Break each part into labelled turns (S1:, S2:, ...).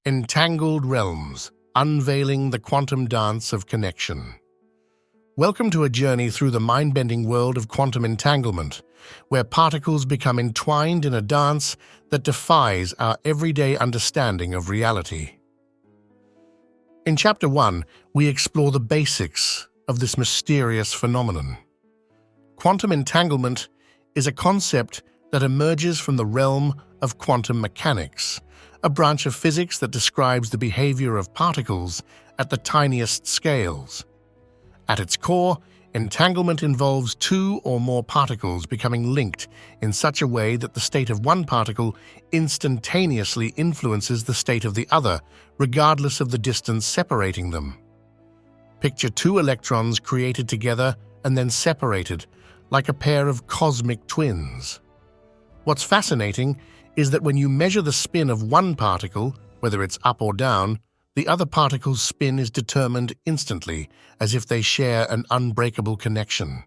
S1: Entangled Realms, Unveiling the Quantum Dance of Connection. Welcome to a journey through the mind-bending world of quantum entanglement, where particles become entwined in a dance that defies our everyday understanding of reality. In Chapter 1, we explore the basics of this mysterious phenomenon. Quantum entanglement is a concept that emerges from the realm of quantum mechanics, a branch of physics that describes the behavior of particles at the tiniest scales. At its core, entanglement involves two or more particles becoming linked in such a way that the state of one particle instantaneously influences the state of the other, regardless of the distance separating them. Picture two electrons created together and then separated, like a pair of cosmic twins. What's fascinating is that when you measure the spin of one particle, whether it's up or down, the other particle's spin is determined instantly, as if they share an unbreakable connection.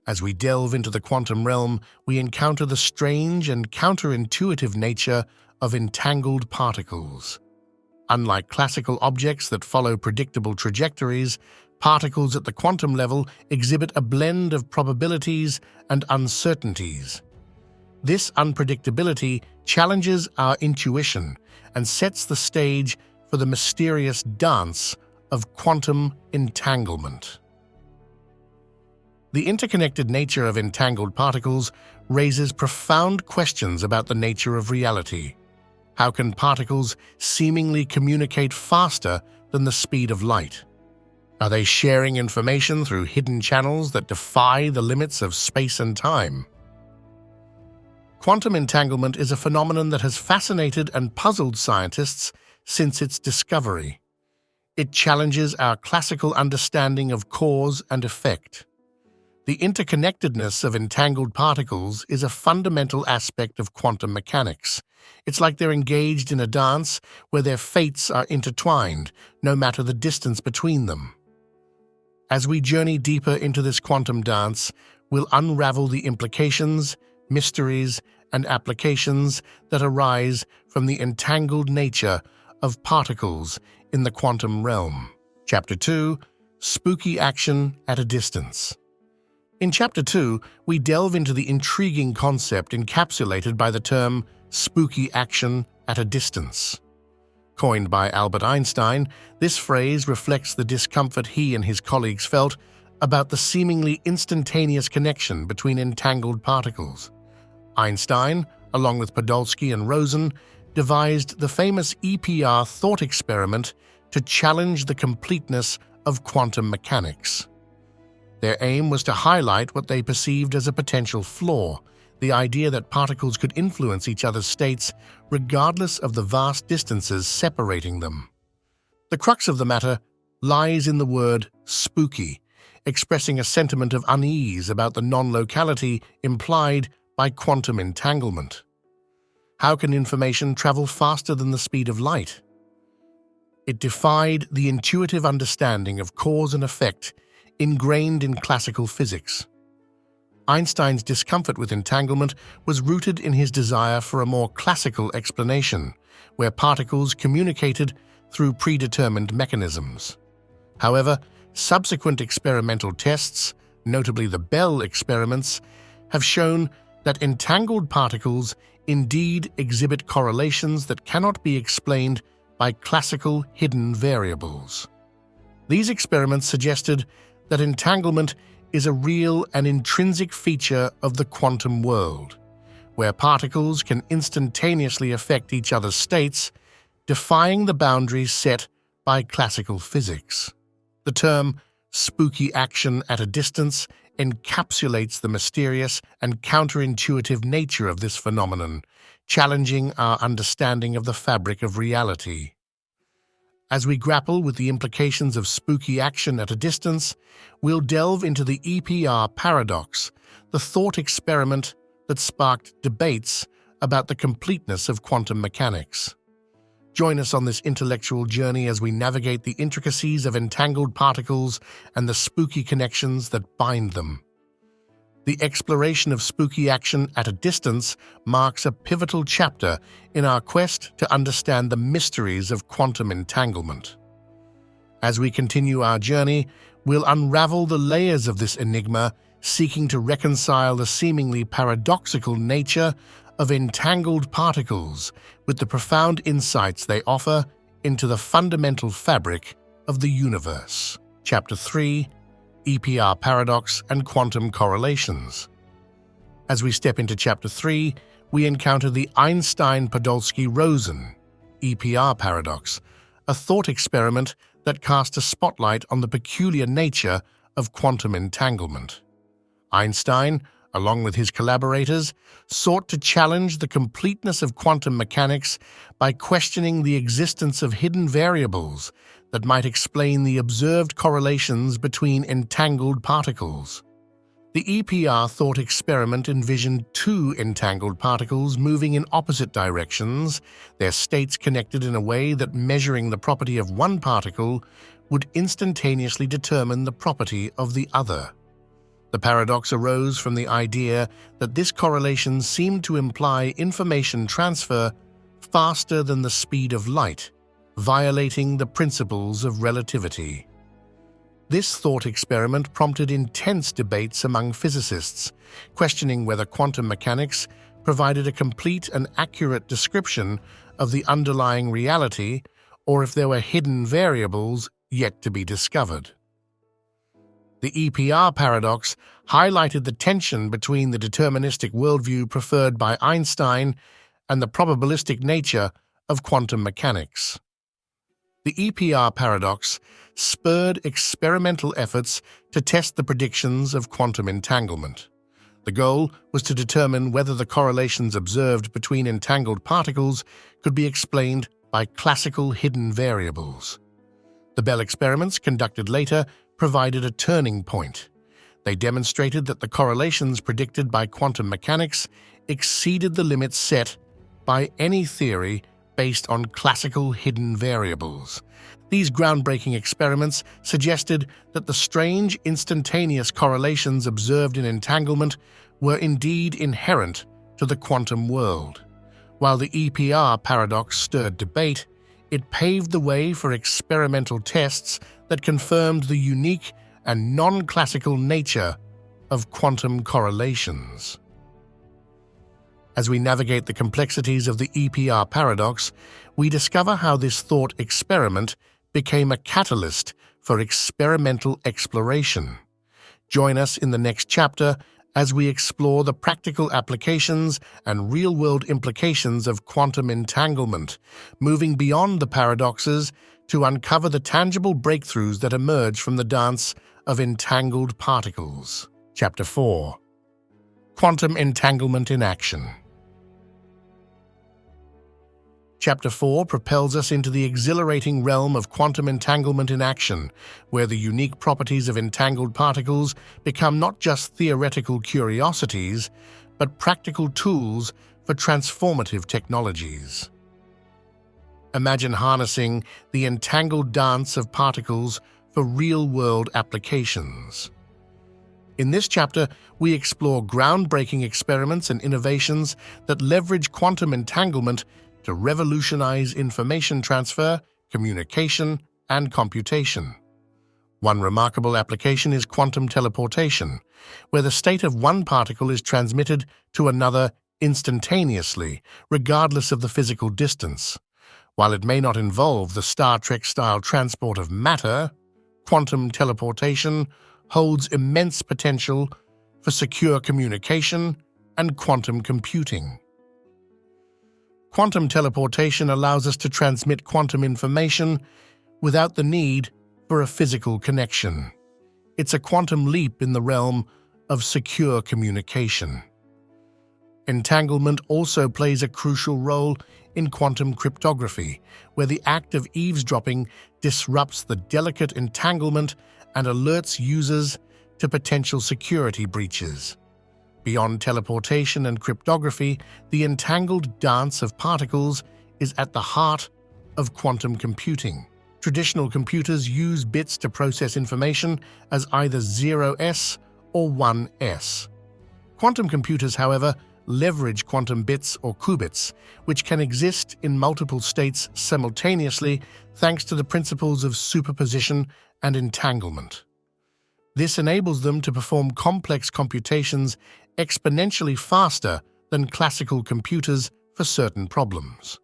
S1: As we delve into the quantum realm, we encounter the strange and counterintuitive nature of entangled particles. Unlike classical objects that follow predictable trajectories, particles at the quantum level exhibit a blend of probabilities and uncertainties. This unpredictability challenges our intuition and sets the stage for the mysterious dance of quantum entanglement. The interconnected nature of entangled particles raises profound questions about the nature of reality. How can particles seemingly communicate faster than the speed of light? Are they sharing information through hidden channels that defy the limits of space and time? Quantum entanglement is a phenomenon that has fascinated and puzzled scientists since its discovery. It challenges our classical understanding of cause and effect. The interconnectedness of entangled particles is a fundamental aspect of quantum mechanics. It's like they're engaged in a dance where their fates are intertwined, no matter the distance between them. As we journey deeper into this quantum dance, we'll unravel the implications, mysteries, and applications that arise from the entangled nature of particles in the quantum realm. Chapter 2, Spooky Action at a Distance. In Chapter 2, we delve into the intriguing concept encapsulated by the term spooky action at a distance. Coined by Albert Einstein, this phrase reflects the discomfort he and his colleagues felt about the seemingly instantaneous connection between entangled particles. Einstein, along with Podolsky and Rosen, devised the famous EPR thought experiment to challenge the completeness of quantum mechanics. Their aim was to highlight what they perceived as a potential flaw, the idea that particles could influence each other's states regardless of the vast distances separating them. The crux of the matter lies in the word spooky, expressing a sentiment of unease about the non-locality implied by quantum entanglement. How can information travel faster than the speed of light? It defied the intuitive understanding of cause and effect ingrained in classical physics. Einstein's discomfort with entanglement was rooted in his desire for a more classical explanation, where particles communicated through predetermined mechanisms. However, subsequent experimental tests, notably the Bell experiments, have shown that entangled particles indeed exhibit correlations that cannot be explained by classical hidden variables. These experiments suggested that entanglement is a real and intrinsic feature of the quantum world, where particles can instantaneously affect each other's states, defying the boundaries set by classical physics. The term spooky action at a distance encapsulates the mysterious and counterintuitive nature of this phenomenon, challenging our understanding of the fabric of reality. As we grapple with the implications of spooky action at a distance, we'll delve into the EPR paradox, the thought experiment that sparked debates about the completeness of quantum mechanics. Join us on this intellectual journey as we navigate the intricacies of entangled particles and the spooky connections that bind them. The exploration of spooky action at a distance marks a pivotal chapter in our quest to understand the mysteries of quantum entanglement. As we continue our journey, we'll unravel the layers of this enigma, seeking to reconcile the seemingly paradoxical nature of entangled particles with the profound insights they offer into the fundamental fabric of the universe. Chapter 3: EPR Paradox and Quantum Correlations. As we step into Chapter 3, we encounter the Einstein-Podolsky-Rosen EPR paradox, a thought experiment that casts a spotlight on the peculiar nature of quantum entanglement. Einstein, along with his collaborators, sought to challenge the completeness of quantum mechanics by questioning the existence of hidden variables that might explain the observed correlations between entangled particles. The EPR thought experiment envisioned two entangled particles moving in opposite directions, their states connected in a way that measuring the property of one particle would instantaneously determine the property of the other. The paradox arose from the idea that this correlation seemed to imply information transfer faster than the speed of light, violating the principles of relativity. This thought experiment prompted intense debates among physicists, questioning whether quantum mechanics provided a complete and accurate description of the underlying reality or if there were hidden variables yet to be discovered. The EPR paradox highlighted the tension between the deterministic worldview preferred by Einstein and the probabilistic nature of quantum mechanics. The EPR paradox spurred experimental efforts to test the predictions of quantum entanglement. The goal was to determine whether the correlations observed between entangled particles could be explained by classical hidden variables. The Bell experiments, conducted later, provided a turning point. They demonstrated that the correlations predicted by quantum mechanics exceeded the limits set by any theory based on classical hidden variables. These groundbreaking experiments suggested that the strange instantaneous correlations observed in entanglement were indeed inherent to the quantum world. While the EPR paradox stirred debate, it paved the way for experimental tests that confirmed the unique and non-classical nature of quantum correlations. As we navigate the complexities of the EPR paradox, we discover how this thought experiment became a catalyst for experimental exploration. Join us in the next chapter as we explore the practical applications and real-world implications of quantum entanglement, moving beyond the paradoxes to uncover the tangible breakthroughs that emerge from the dance of entangled particles. Chapter 4: Quantum Entanglement in Action. Chapter 4 propels us into the exhilarating realm of quantum entanglement in action, where the unique properties of entangled particles become not just theoretical curiosities, but practical tools for transformative technologies. Imagine harnessing the entangled dance of particles for real-world applications. In this chapter, we explore groundbreaking experiments and innovations that leverage quantum entanglement to revolutionize information transfer, communication, and computation. One remarkable application is quantum teleportation, where the state of one particle is transmitted to another instantaneously, regardless of the physical distance. While it may not involve the Star Trek-style transport of matter, quantum teleportation holds immense potential for secure communication and quantum computing. Quantum teleportation allows us to transmit quantum information without the need for a physical connection. It's a quantum leap in the realm of secure communication. Entanglement also plays a crucial role in quantum cryptography, where the act of eavesdropping disrupts the delicate entanglement and alerts users to potential security breaches. Beyond teleportation and cryptography, the entangled dance of particles is at the heart of quantum computing. Traditional computers use bits to process information as either 0s or 1s. Quantum computers, however, leverage quantum bits or qubits, which can exist in multiple states simultaneously thanks to the principles of superposition and entanglement. This enables them to perform complex computations exponentially faster than classical computers for certain problems.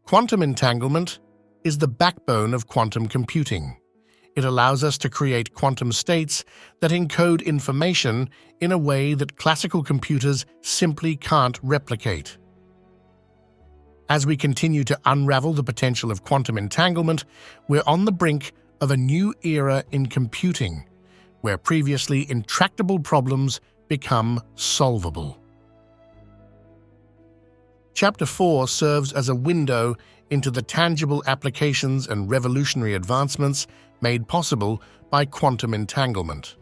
S1: Quantum entanglement is the backbone of quantum computing. It allows us to create quantum states that encode information in a way that classical computers simply can't replicate. As we continue to unravel the potential of quantum entanglement, we're on the brink of a new era in computing, where previously intractable problems become solvable. Chapter 4 serves as a window into the tangible applications and revolutionary advancements made possible by quantum entanglement.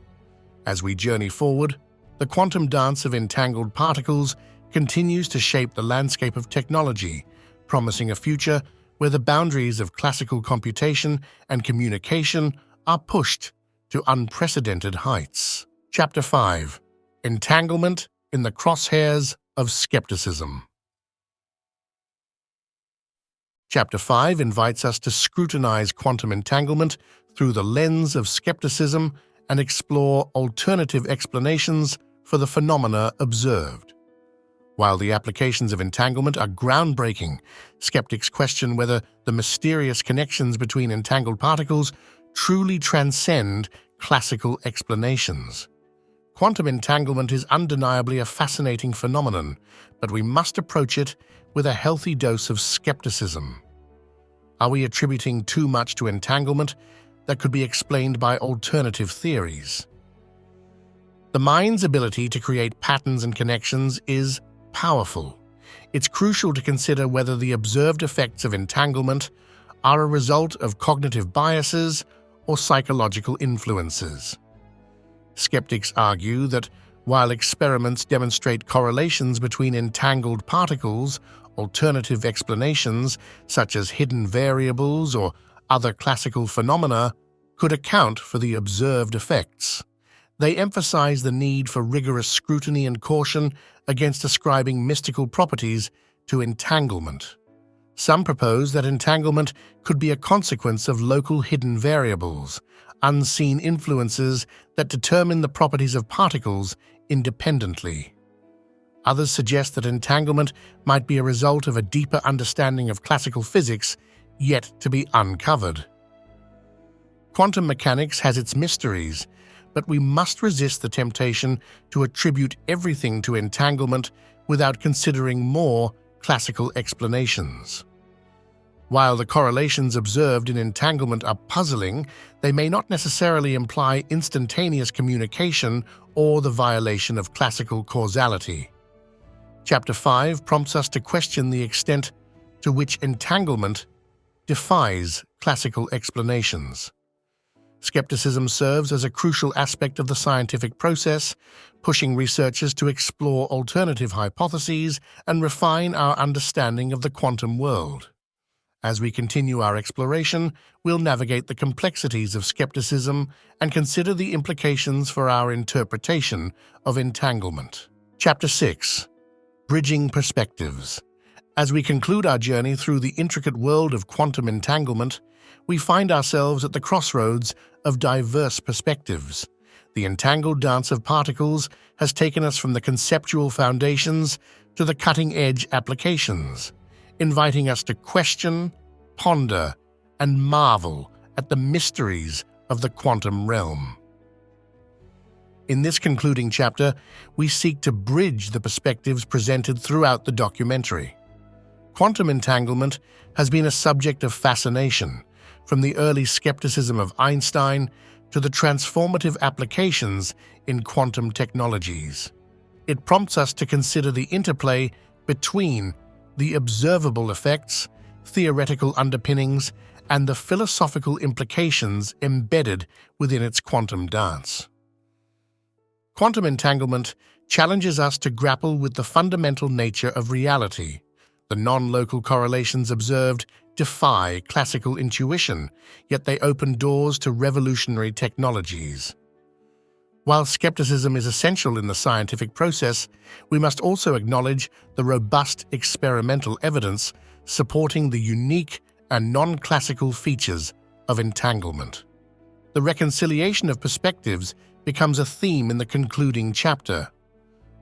S1: As we journey forward, the quantum dance of entangled particles continues to shape the landscape of technology, promising a future where the boundaries of classical computation and communication are pushed to unprecedented heights. Chapter 5: Entanglement in the Crosshairs of Skepticism. Chapter 5 invites us to scrutinize quantum entanglement through the lens of skepticism and explore alternative explanations for the phenomena observed. While the applications of entanglement are groundbreaking, skeptics question whether the mysterious connections between entangled particles truly transcend classical explanations. Quantum entanglement is undeniably a fascinating phenomenon, but we must approach it with a healthy dose of skepticism. Are we attributing too much to entanglement that could be explained by alternative theories? The mind's ability to create patterns and connections is powerful. It's crucial to consider whether the observed effects of entanglement are a result of cognitive biases or psychological influences. Skeptics argue that while experiments demonstrate correlations between entangled particles, alternative explanations, such as hidden variables or other classical phenomena, could account for the observed effects. They emphasize the need for rigorous scrutiny and caution against ascribing mystical properties to entanglement. Some propose that entanglement could be a consequence of local hidden variables, unseen influences that determine the properties of particles independently. Others suggest that entanglement might be a result of a deeper understanding of classical physics yet to be uncovered. Quantum mechanics has its mysteries, but we must resist the temptation to attribute everything to entanglement without considering more classical explanations. While the correlations observed in entanglement are puzzling, they may not necessarily imply instantaneous communication or the violation of classical causality. Chapter 5 prompts us to question the extent to which entanglement defies classical explanations. Skepticism serves as a crucial aspect of the scientific process, pushing researchers to explore alternative hypotheses and refine our understanding of the quantum world. As we continue our exploration, we'll navigate the complexities of skepticism and consider the implications for our interpretation of entanglement. Chapter 6: Bridging Perspectives. As we conclude our journey through the intricate world of quantum entanglement, we find ourselves at the crossroads of diverse perspectives. The entangled dance of particles has taken us from the conceptual foundations to the cutting-edge applications, inviting us to question, ponder, and marvel at the mysteries of the quantum realm. In this concluding chapter, we seek to bridge the perspectives presented throughout the documentary. Quantum entanglement has been a subject of fascination, from the early skepticism of Einstein to the transformative applications in quantum technologies. It prompts us to consider the interplay between the observable effects, theoretical underpinnings, and the philosophical implications embedded within its quantum dance. Quantum entanglement challenges us to grapple with the fundamental nature of reality. The non-local correlations observed defy classical intuition, yet they open doors to revolutionary technologies. While skepticism is essential in the scientific process, we must also acknowledge the robust experimental evidence supporting the unique and non-classical features of entanglement. The reconciliation of perspectives becomes a theme in the concluding chapter.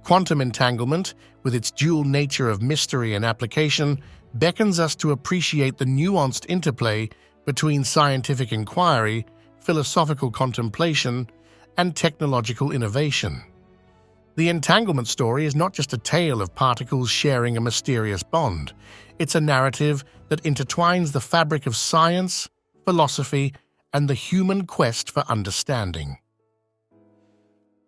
S1: Quantum entanglement, with its dual nature of mystery and application, beckons us to appreciate the nuanced interplay between scientific inquiry, philosophical contemplation, and technological innovation. The entanglement story is not just a tale of particles sharing a mysterious bond. It's a narrative that intertwines the fabric of science, philosophy, and the human quest for understanding.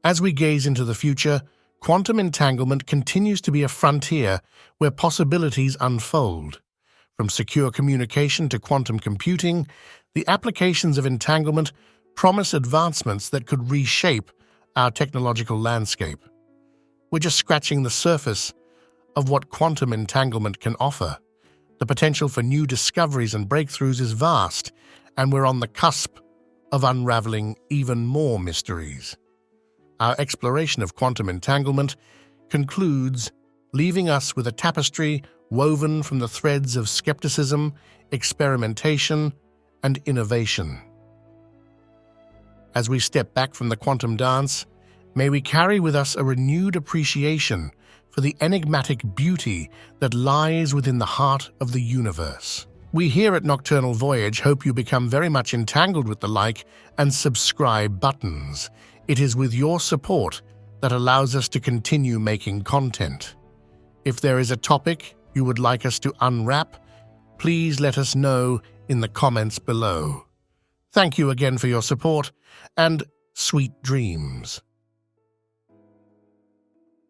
S1: As we gaze into the future, quantum entanglement continues to be a frontier where possibilities unfold. From secure communication to quantum computing, the applications of entanglement promise advancements that could reshape our technological landscape. We're just scratching the surface of what quantum entanglement can offer. The potential for new discoveries and breakthroughs is vast, and we're on the cusp of unraveling even more mysteries. Our exploration of quantum entanglement concludes, leaving us with a tapestry woven from the threads of skepticism, experimentation, and innovation. As we step back from the quantum dance, may we carry with us a renewed appreciation for the enigmatic beauty that lies within the heart of the universe. We here at Nocturnal Voyage hope you become very much entangled with the like and subscribe buttons. It is with your support that allows us to continue making content. If there is a topic you would like us to unwrap, please let us know in the comments below. Thank you again for your support, and sweet dreams.